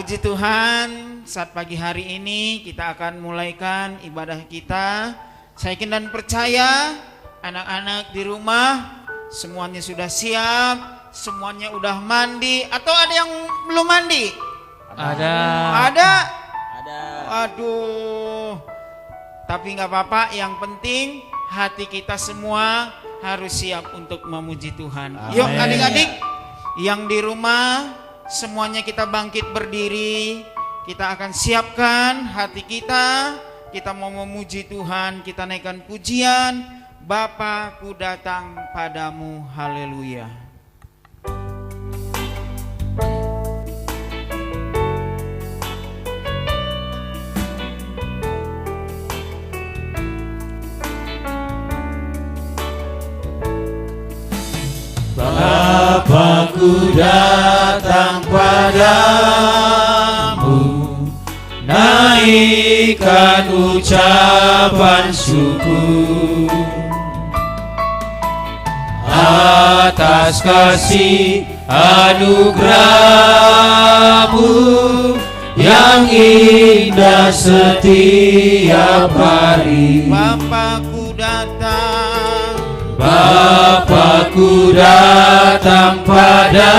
Puji Tuhan, saat pagi hari ini kita akan mulaikan ibadah kita. Saya yakin dan percaya anak-anak di rumah semuanya sudah siap, semuanya udah mandi, atau ada yang belum mandi? Ada. Ada? Ada. Aduh. Tapi nggak apa-apa, yang penting hati kita semua harus siap untuk memuji Tuhan. Amen. Yuk adik-adik yang di rumah, semuanya kita bangkit berdiri. Kita akan siapkan hati kita. Kita mau memuji Tuhan. Kita naikkan pujian. Bapa, ku datang padamu. Haleluya. Bapakku datang padamu, naikkan ucapan syukur atas kasih anugerah-Mu yang indah setiap hari. Bapakku datang, Bapakku datang padamu,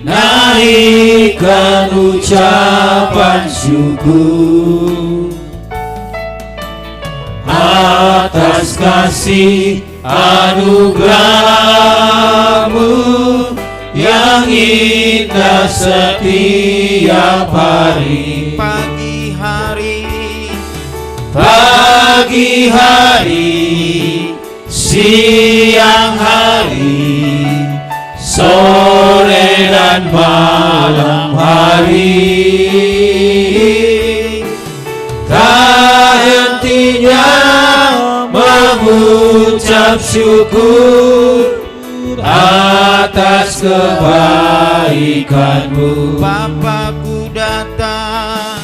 naikkan ucapan syukur atas kasih anugerah-Mu yang indah setiap hari. Pagi hari, siang hari, sore dan malam hari, tak hentinya mengucap syukur atas kebaikan-Mu. Bapakku datang,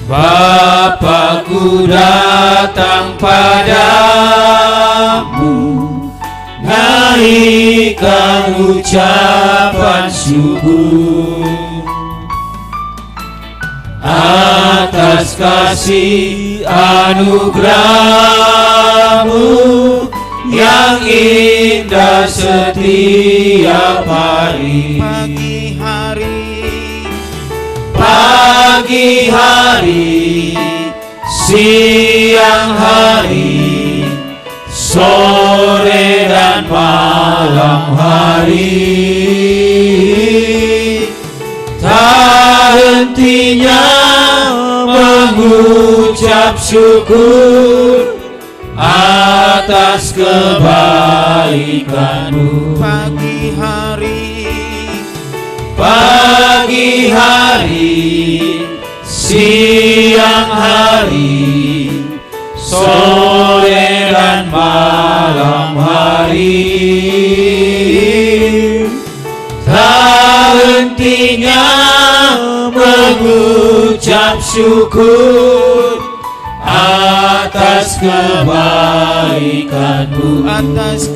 Bapakku datang padamu, naikkan ucapan syukur atas kasih anugerah-Mu yang indah setiap hari. Pagi hari, siang hari, sore dan malam hari, tak hentinya mengucap syukur atas kebaikan-Mu. Pagi hari, siang hari, sore dan malam hari, tak hentinya mengucap syukur atas kebaikan-Mu. Atas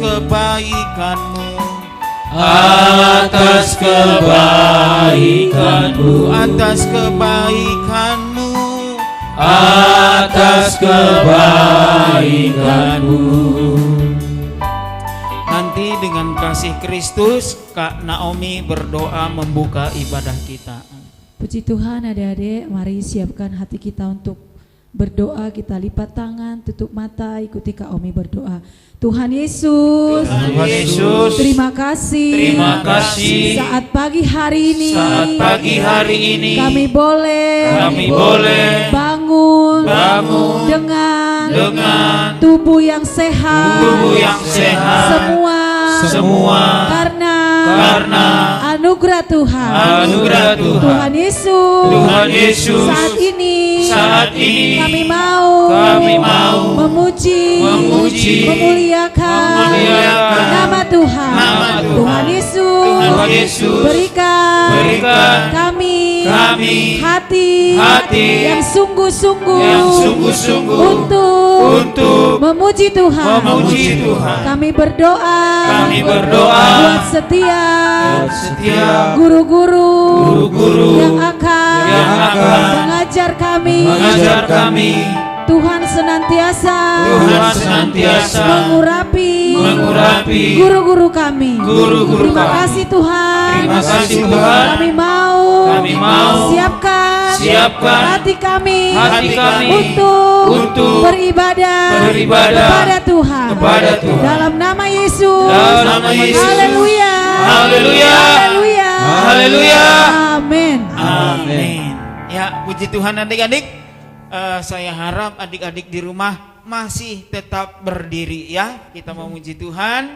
kebaikan-Mu. Nanti dengan kasih Kristus, Kak Naomi berdoa membuka ibadah kita. Puji Tuhan, adik-adik, mari siapkan hati kita untuk berdoa. Kita lipat tangan, tutup mata, ikuti Kak Omi berdoa. Tuhan Yesus, terima kasih. Saat pagi hari ini, kami boleh bangun dengan tubuh yang sehat, semua karena anugerah Tuhan. Tuhan Yesus, saat ini kami mau memuji, memuliakan nama Tuhan. Tuhan Yesus, berikan kami kami hati yang sungguh-sungguh untuk memuji Tuhan. Kami berdoa buat setiap guru-guru yang akan mengajar kami. Tuhan senantiasa mengurapi guru-guru kami. Terima kasih Tuhan. Kami mau siapkan hati kami untuk beribadah kepada Tuhan. Dalam nama Yesus. Haleluya. Amin. Ya, puji Tuhan adik-adik. Saya harap adik-adik di rumah masih tetap berdiri ya. Kita memuji Tuhan.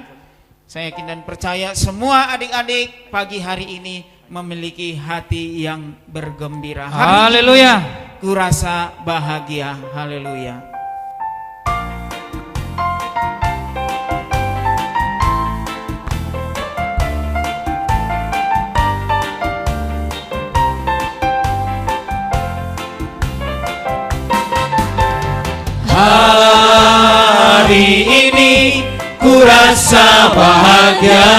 Saya yakin dan percaya semua adik-adik pagi hari ini memiliki hati yang bergembira. Haleluya. Kurasa bahagia. Haleluya. Hari ini ku rasa bahagia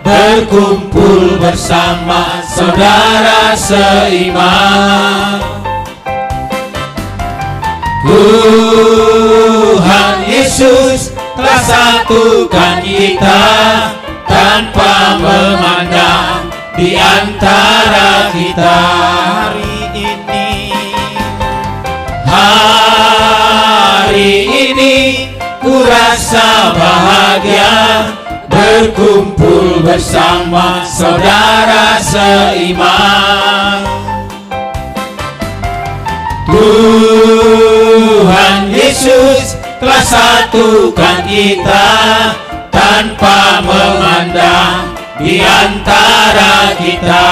berkumpul bersama saudara seiman. Tuhan Yesus telah satukan kita tanpa memandang di antara kita. Hari ini ku rasa bahagia berkumpul bersama saudara seiman. Tuhan Yesus telah satukan kita tanpa memandang di antara kita.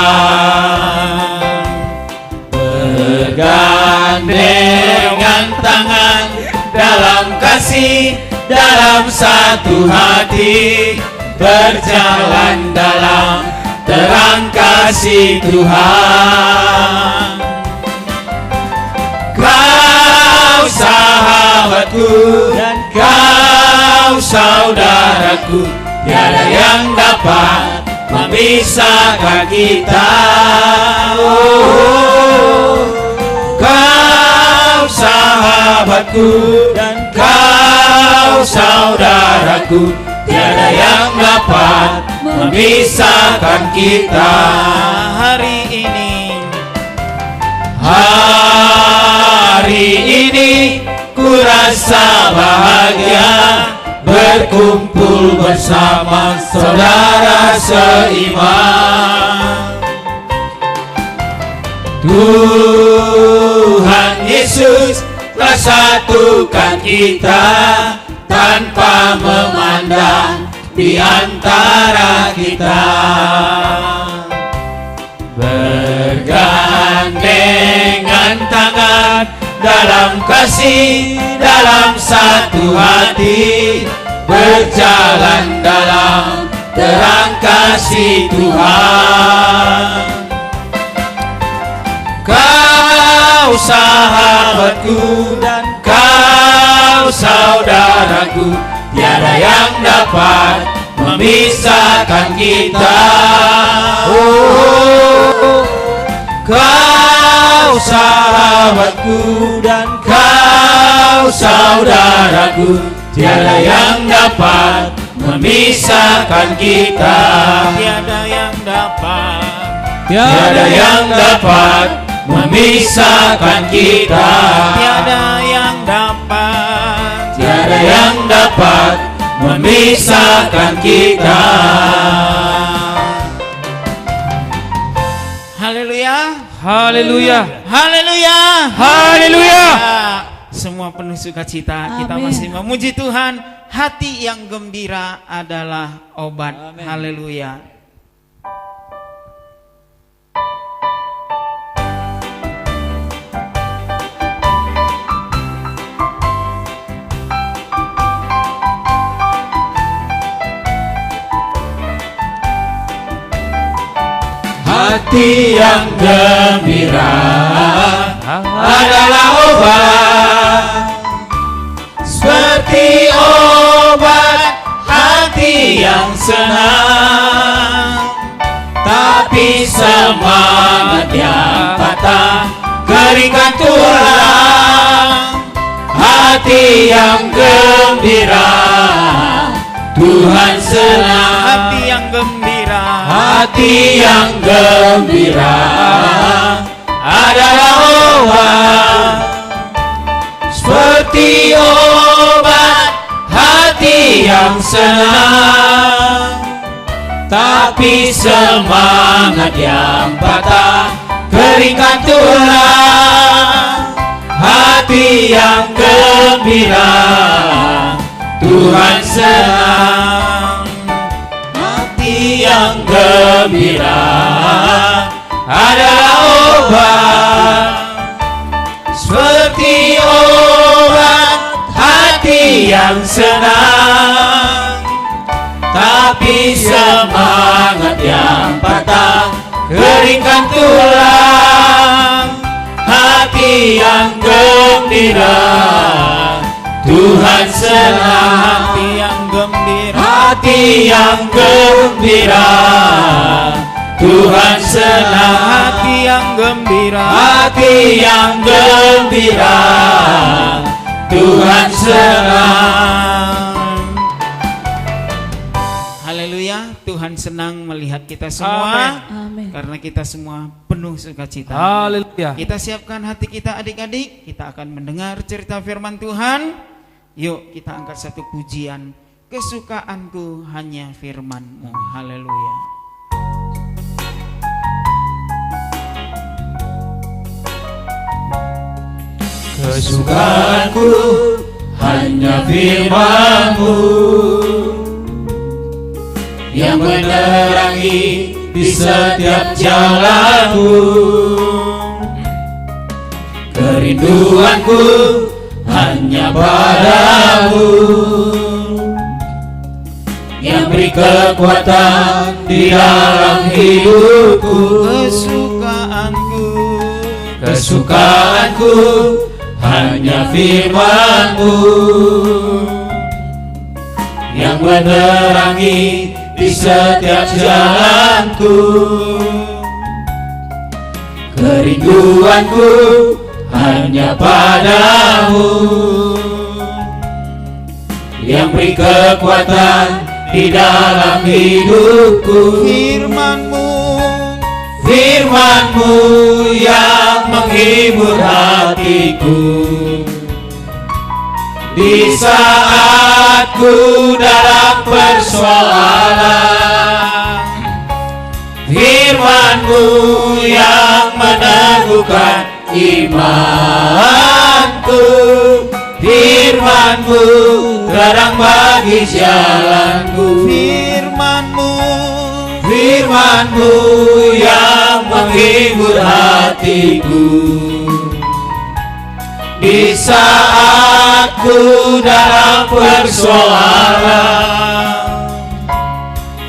Bergandengan tangan dalam kasih, dalam satu hati, berjalan dalam terang kasih Tuhan. Kau sahabatku dan kau saudaraku, tiada yang dapat memisahkan kita. Kau sahabatku dan kau saudaraku, tiada yang dapat memisahkan kita. Hari ini ku rasa bahagia berkumpul bersama saudara seiman. Tuhan Yesus telah satukan kita tanpa memandang di antara kita. Bergandengan tangan dalam kasih, dalam satu hati, berjalan dalam terang kasih Tuhan. Kau sahabatku dan kau saudaraku, tiada yang dapat memisahkan kita. Kau sahabatku dan kau saudaraku, tiada yang dapat memisahkan kita. Tiada yang dapat memisahkan kita. Tiada yang dapat memisahkan kita. Haleluya. Semua penuh sukacita. Kita Amin. masih memuji Tuhan. Hati yang gembira adalah obat. Haleluya. Hati hati yang gembira adalah obat, seperti obat hati yang senang. Tapi semangat yang patah keringkan tulang. Hati yang gembira Tuhan senang. Hati yang gembira, Hati yang gembira adalah obat, seperti obat hati yang senang. Tapi semangat yang patah keringkan tulang. Hati yang gembira Tuhan senang. Hati yang gembira adalah obat, seperti obat hati yang senang. Tapi semangat yang patah keringkan tulang. Hati yang gembira Tuhan senang. hati yang gembira, Hati yang gembira Tuhan senang. hati yang gembira, Hati yang gembira Tuhan senang. Haleluya, Tuhan senang melihat kita semua. Amin. Karena kita semua penuh sukacita. Haleluya. Kita siapkan hati kita adik-adik. Kita akan mendengar cerita firman Tuhan. Yuk kita angkat satu pujian. Kesukaanku hanya firman-Mu. Haleluya. Kesukaanku hanya firman-Mu yang menerangi di setiap jalanku. Kerinduanku hanya padamu, yang beri kekuatan di dalam hidupku. Kesukaanku hanya firman-Mu yang menerangi di setiap jalanku. Kerinduanku hanya padamu, yang beri kekuatan di dalam hidupku. Firman-Mu yang menghibur hatiku di saat ku dalam persoalan. Firman-Mu yang meneguhkan imanku. Firman-Mu terang bagi jalanku. Firman-Mu yang menghibur hatiku di saat ku dalam persoalan.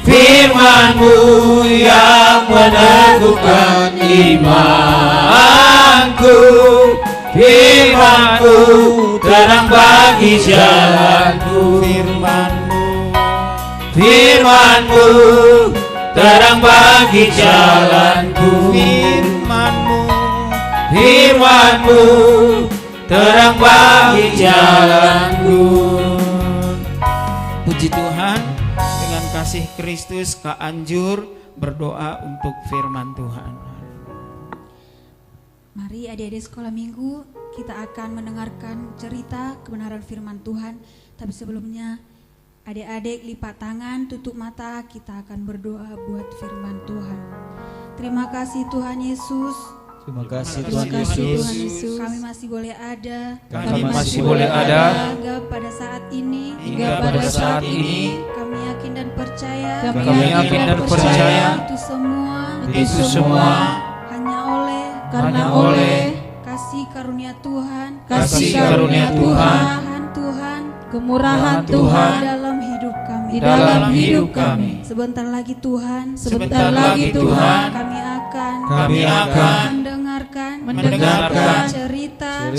Firman-Mu yang meneguhkan imanku. Firman-Mu terang bagi jalanku. Firman-Mu terang bagi jalanku. Firman-Mu terang bagi jalanku. Puji Tuhan, dengan kasih Kristus Kak Anjur berdoa untuk firman Tuhan. Mari adik-adik sekolah minggu, kita akan mendengarkan cerita kebenaran firman Tuhan. Tapi sebelumnya, adik-adik lipat tangan, tutup mata, kita akan berdoa buat firman Tuhan. Terima kasih Tuhan Yesus. Terima kasih Terima Tuhan kasih Yesus. Tuhan Yesus. Kami masih boleh ada. Kami masih boleh ada. Hingga pada saat ini. Hingga pada saat ini. Kami yakin dan percaya. Kami yakin dan percaya. Itu semua. Itu semua Hanya oleh. hanya oleh Kasih karunia Tuhan. kasih karunia Tuhan. Tuhan. Kemurahan Tuhan. Tuhan Dalam hidup kami. di dalam hidup kami. Sebentar lagi Tuhan. Sebentar lagi Tuhan. Kami akan Kami akan mendengarkan cerita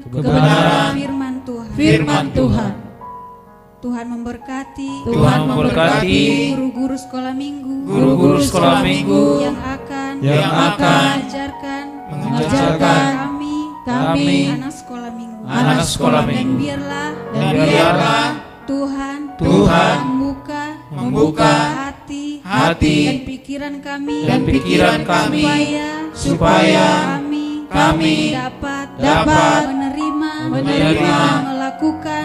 kebenaran firman Tuhan. firman Tuhan. Tuhan memberkati Tuhan memberkati guru-guru sekolah minggu guru-guru sekolah minggu yang akan mengajarkan kami anak sekolah minggu. anak sekolah Dan minggu. biarlah Tuhan membuka hati dan pikiran kami supaya kami dapat menerima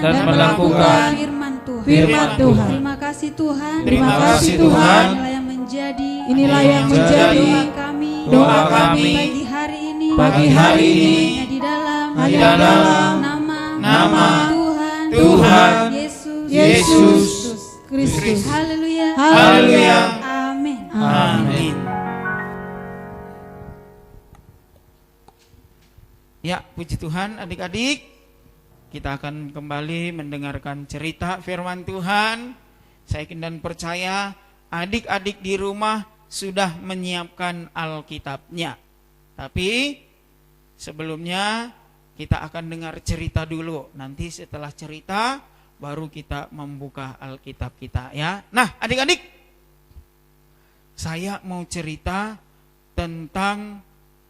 dan melakukan firman Tuhan. Firman Tuhan. Terima kasih Tuhan. Terima kasih Tuhan. Inilah yang menjadi doa kami pagi hari ini hanya di dalam nama Tuhan Yesus Kristus. Haleluya. Haleluya. Amin. Amin. Ya, puji Tuhan adik-adik. Kita akan kembali mendengarkan cerita firman Tuhan. Saya yakin dan percaya adik-adik di rumah sudah menyiapkan Alkitabnya. Tapi sebelumnya kita akan dengar cerita dulu. Nanti setelah cerita baru kita membuka Alkitab kita ya. Nah, adik-adik, saya mau cerita tentang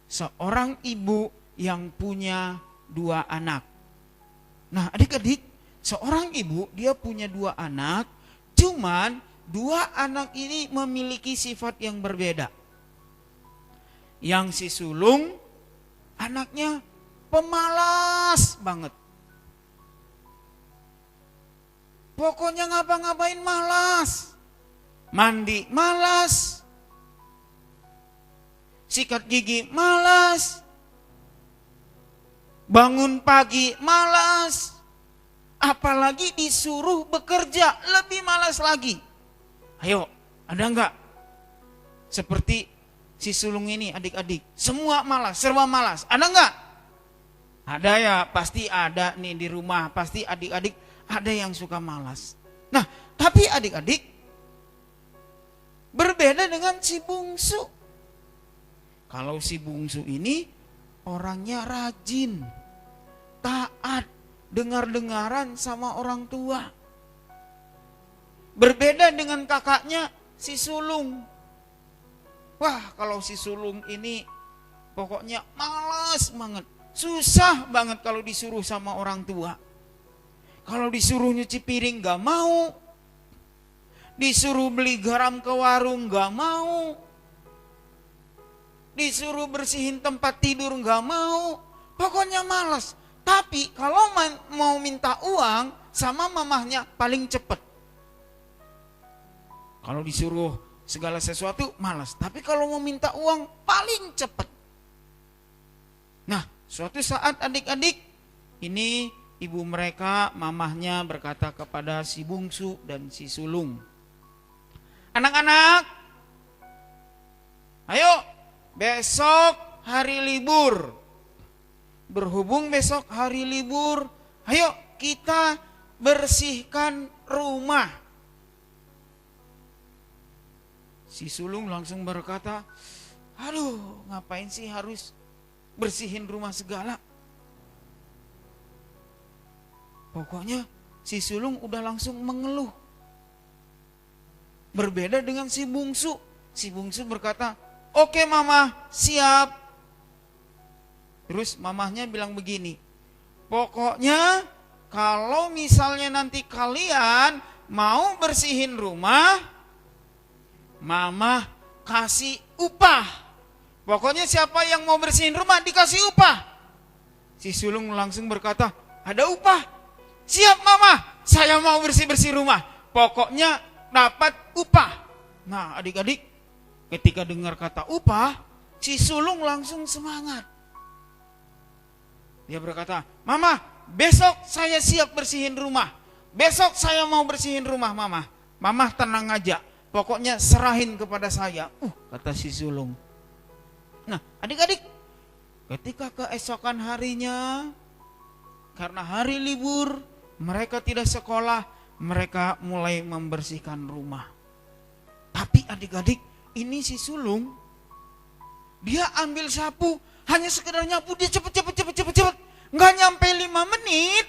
seorang ibu yang punya 2 anak. Nah, adik-adik, seorang ibu dia punya 2 anak, cuman 2 anak ini memiliki sifat yang berbeda. Yang si sulung anaknya pemalas banget. Pokoknya ngapa-ngapain malas. Mandi malas. Sikat gigi malas. Bangun pagi malas. Apalagi disuruh bekerja lebih malas lagi. Ayo, ada enggak seperti si sulung ini adik-adik? Semua malas, serba malas. Ada enggak? Ada ya, pasti ada nih di rumah. Pasti adik-adik ada yang suka malas. Nah, tapi adik-adik berbeda dengan si bungsu. Kalau si bungsu ini orangnya rajin, taat, dengar-dengaran sama orang tua. Berbeda dengan kakaknya si sulung. Wah, kalau si sulung ini pokoknya malas banget. Susah banget kalau disuruh sama orang tua. Kalau disuruh nyuci piring gak mau. Disuruh beli garam ke warung gak mau. Disuruh bersihin tempat tidur gak mau. Pokoknya malas. Tapi kalau mau minta uang sama mamahnya paling cepet. Kalau disuruh segala sesuatu malas. Tapi kalau mau minta uang paling cepet. Nah, suatu saat adik-adik ini ibu mereka, mamahnya berkata kepada si bungsu dan si sulung. Anak-anak, ayo besok hari libur. Berhubung besok hari libur, ayo kita bersihkan rumah. Si sulung langsung berkata, aduh ngapain sih harus bersihin rumah segala. Pokoknya si sulung udah langsung mengeluh. Berbeda dengan si bungsu. Si bungsu berkata, oke mama, siap. Terus mamahnya bilang begini, pokoknya kalau misalnya nanti kalian mau bersihin rumah, mama kasih upah. Pokoknya siapa yang mau bersihin rumah dikasih upah. Si sulung langsung berkata, ada upah? Siap mama, saya mau bersih-bersih rumah. Pokoknya dapat upah. Nah adik-adik, ketika dengar kata upah, si sulung langsung semangat. Dia berkata, mama besok saya siap bersihin rumah. Besok saya mau bersihin rumah mama. Mama tenang aja, pokoknya serahin kepada saya. Kata si sulung. Nah adik-adik, ketika keesokan harinya, karena hari libur, mereka tidak sekolah, mereka mulai membersihkan rumah. Tapi adik-adik, ini si sulung Dia ambil sapu, hanya sekedar nyapu, dia cepet. Nggak nyampe 5 menit,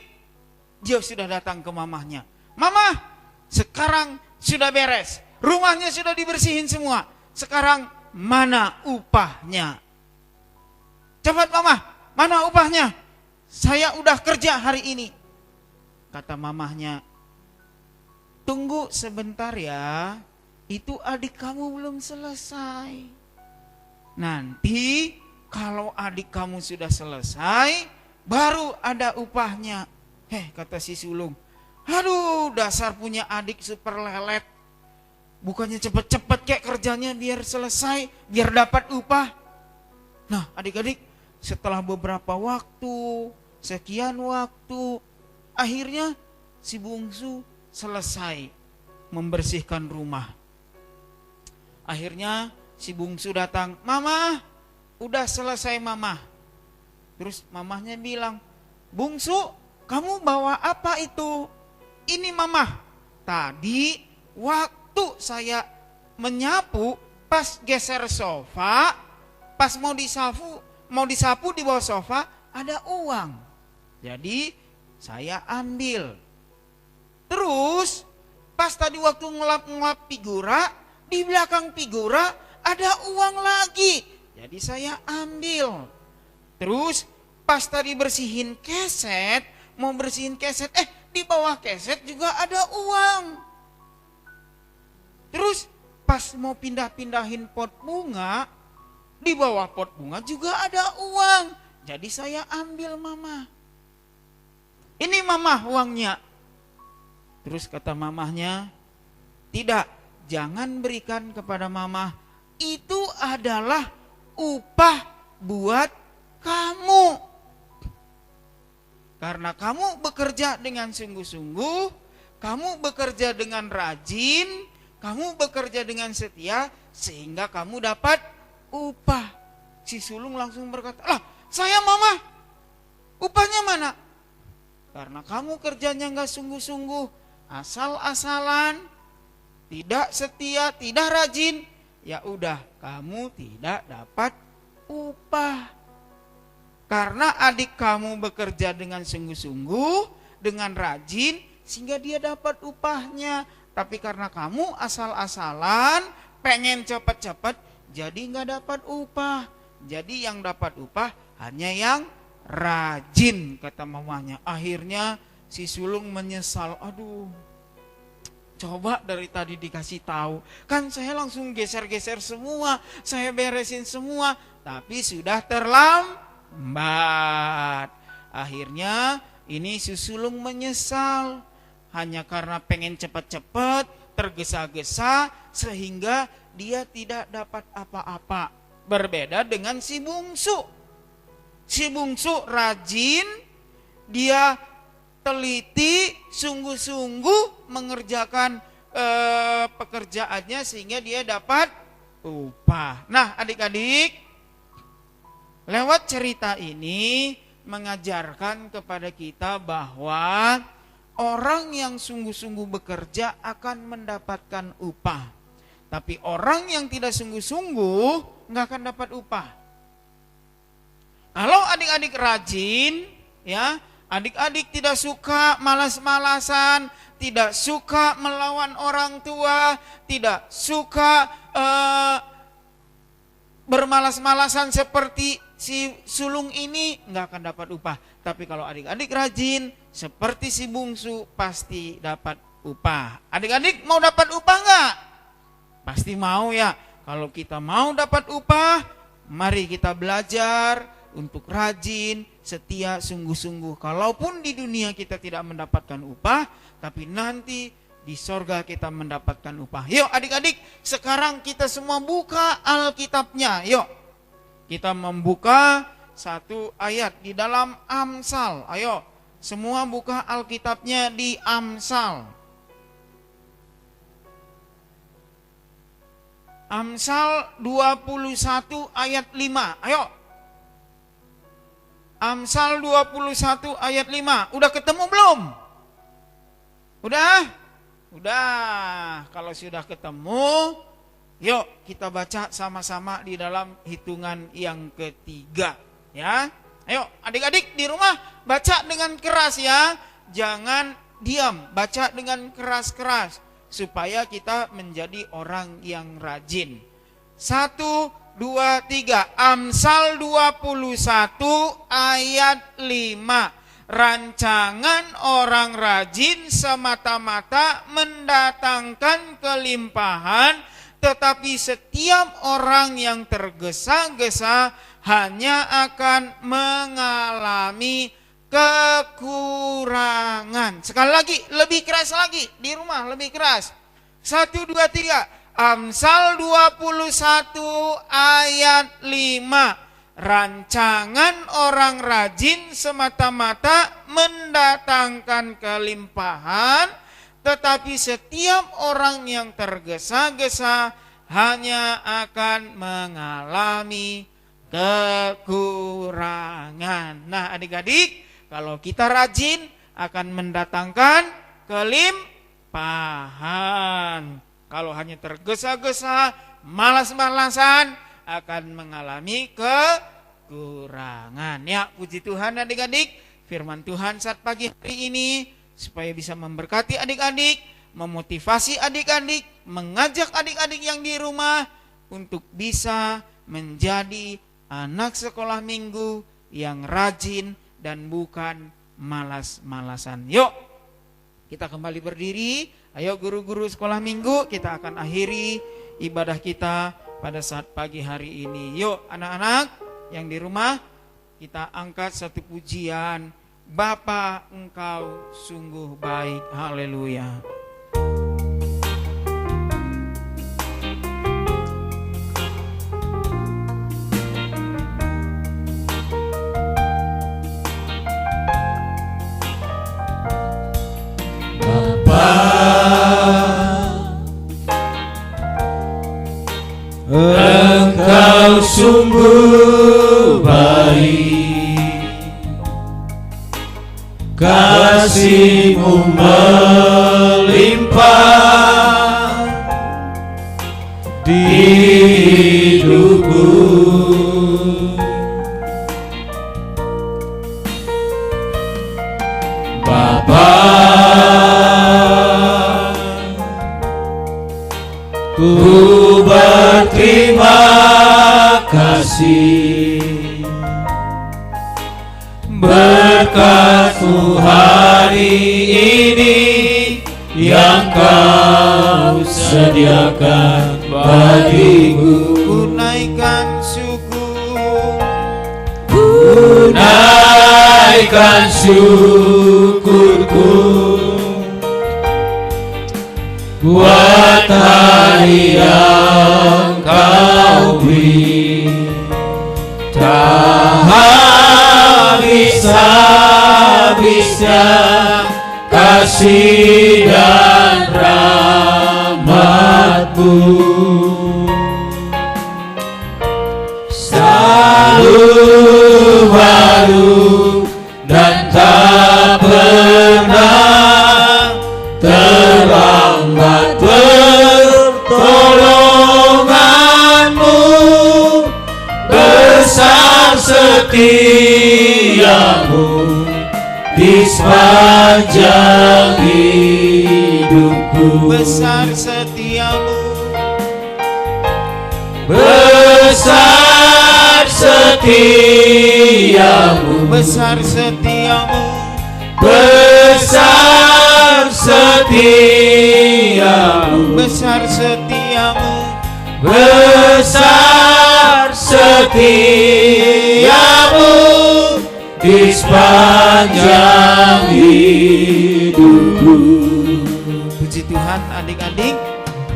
dia sudah datang ke mamahnya. Mama, sekarang sudah beres. Rumahnya sudah dibersihin semua. Sekarang mana upahnya? Cepat mama, mana upahnya? Saya udah kerja hari ini. Kata mamahnya, tunggu sebentar ya. Itu adik kamu belum selesai. Nanti kalau adik kamu sudah selesai, baru ada upahnya. Kata si sulung, aduh dasar punya adik super lelet. Bukannya cepet-cepet kayak kerjanya biar selesai, biar dapat upah. Nah adik-adik, setelah beberapa waktu, sekian waktu, akhirnya si bungsu selesai membersihkan rumah. Akhirnya si bungsu datang, mama, udah selesai mama. Terus mamahnya bilang, bungsu, kamu bawa apa itu? Ini mama, tadi waktu saya menyapu, pas geser sofa, pas mau disapu di bawah sofa, ada uang. Jadi saya ambil. Terus pas tadi waktu ngelap figura, di belakang figura ada uang lagi. Jadi saya ambil. Terus pas tadi bersihin keset, mau bersihin keset, di bawah keset juga ada uang. Terus pas mau pindahin pot bunga, di bawah pot bunga juga ada uang. Jadi saya ambil mama. Ini mama uangnya. Terus kata mamahnya, tidak, jangan berikan kepada mama. Itu adalah upah buat kamu. Karena kamu bekerja dengan sungguh-sungguh, kamu bekerja dengan rajin, kamu bekerja dengan setia, sehingga kamu dapat upah. Si sulung langsung berkata, lah saya mama, upahnya mana? Karena kamu kerjanya gak sungguh-sungguh, asal-asalan, tidak setia, tidak rajin, ya udah kamu tidak dapat upah. Karena adik kamu bekerja dengan sungguh-sungguh, dengan rajin, sehingga dia dapat upahnya. Tapi karena kamu asal-asalan, pengen cepet-cepet, jadi gak dapat upah. Jadi yang dapat upah hanya yang rajin, kata mamanya. Akhirnya si sulung menyesal, aduh, coba dari tadi dikasih tahu, kan saya langsung geser-geser semua, saya beresin semua, tapi sudah terlambat. Akhirnya ini si sulung menyesal, hanya karena pengen cepat-cepat, tergesa-gesa, sehingga dia tidak dapat apa-apa. Berbeda dengan si bungsu. Si bungsu rajin, dia teliti, sungguh-sungguh mengerjakan pekerjaannya sehingga dia dapat upah. Nah adik-adik, lewat cerita ini mengajarkan kepada kita bahwa orang yang sungguh-sungguh bekerja akan mendapatkan upah. Tapi orang yang tidak sungguh-sungguh nggak akan dapat upah. Kalau adik-adik rajin, ya, adik-adik tidak suka malas-malasan, tidak suka melawan orang tua, tidak suka bermalas-malasan seperti si sulung ini, nggak akan dapat upah. Tapi kalau adik-adik rajin seperti si bungsu, pasti dapat upah. Adik-adik mau dapat upah nggak? Pasti mau ya. Kalau kita mau dapat upah, mari kita belajar untuk rajin, setia, sungguh-sungguh. Kalaupun di dunia kita tidak mendapatkan upah, tapi nanti di sorga kita mendapatkan upah. Yuk adik-adik, sekarang kita semua buka Alkitabnya. Yuk, kita membuka satu ayat di dalam Amsal. Ayo, semua buka Alkitabnya di Amsal. Amsal 21 ayat 5. Ayo. Amsal 21 ayat 5. Udah ketemu belum? Udah? Udah. Kalau sudah ketemu, Yuk kita baca sama-sama di dalam hitungan yang ketiga ya. Ayo adik-adik di rumah baca dengan keras ya. Jangan diam, baca dengan keras-keras supaya kita menjadi orang yang rajin. 1, 2, 3. Amsal 21 ayat 5. Rancangan orang rajin semata-mata mendatangkan kelimpahan, tetapi setiap orang yang tergesa-gesa hanya akan mengalami kekurangan. Sekali lagi, lebih keras lagi di rumah, lebih keras. 1, 2, 3. Amsal 21 ayat 5. Rancangan orang rajin semata-mata mendatangkan kelimpahan, tetapi setiap orang yang tergesa-gesa hanya akan mengalami kekurangan. Nah adik-adik, kalau kita rajin akan mendatangkan kelimpahan. Kalau hanya tergesa-gesa, malas-malasan, akan mengalami kekurangan. Ya, puji Tuhan adik-adik, firman Tuhan saat pagi hari ini supaya bisa memberkati adik-adik, memotivasi adik-adik, mengajak adik-adik yang di rumah untuk bisa menjadi anak sekolah minggu yang rajin dan bukan malas-malasan. Yuk, kita kembali berdiri. Ayo guru-guru sekolah minggu, kita akan akhiri ibadah kita pada saat pagi hari ini. Yuk anak-anak yang di rumah, kita angkat satu pujian. Bapa, Engkau sungguh baik. Haleluya. Engkau sungguh baik, kasih-Mu melimpah di hidupku. Bapa, ku berterima kasih berkat-Mu hari ini yang Kau sediakan bagiku. Ku naikkan syukur, Ku naikkan syukurku buat hari yang Kau beri. Tak habis-habisnya kasih dan rahmat-Mu, selalu baru dan tak pernah terlambat. Pertolongan-Mu besar, setia-Mu di sepanjang hidupku. besar setia-Mu, Besar setia-Mu, besar setia-Mu, besar setia-Mu, besar setia-Mu, besar setia-Mu di sepanjang hidupku. Puji Tuhan adik-adik,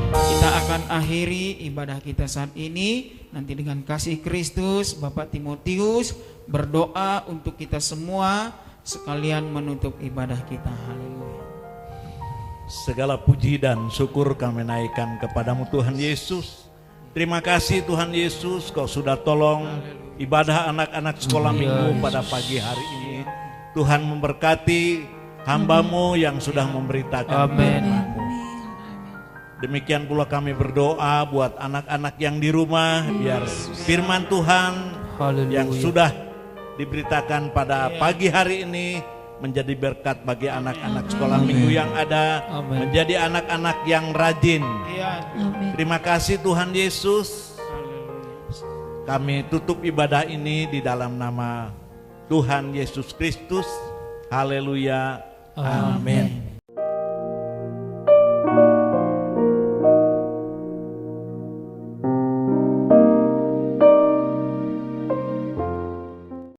kita akan akhiri ibadah kita saat ini. Nanti dengan kasih Kristus, Bapak Timotius berdoa untuk kita semua sekalian menutup ibadah kita. Haleluya. Segala puji dan syukur kami naikkan kepadamu Tuhan Yesus. Terima kasih Tuhan Yesus, Kau sudah tolong ibadah anak-anak sekolah minggu pada pagi hari ini. Tuhan memberkati hamba-Mu yang sudah memberitakan. Amin. Demikian pula kami berdoa buat anak-anak yang di rumah, biar firman Tuhan yang sudah diberitakan pada pagi hari ini menjadi berkat bagi anak-anak sekolah minggu yang ada, menjadi anak-anak yang rajin. Terima kasih Tuhan Yesus. Kami tutup ibadah ini di dalam nama Tuhan Yesus Kristus. Haleluya. Amin.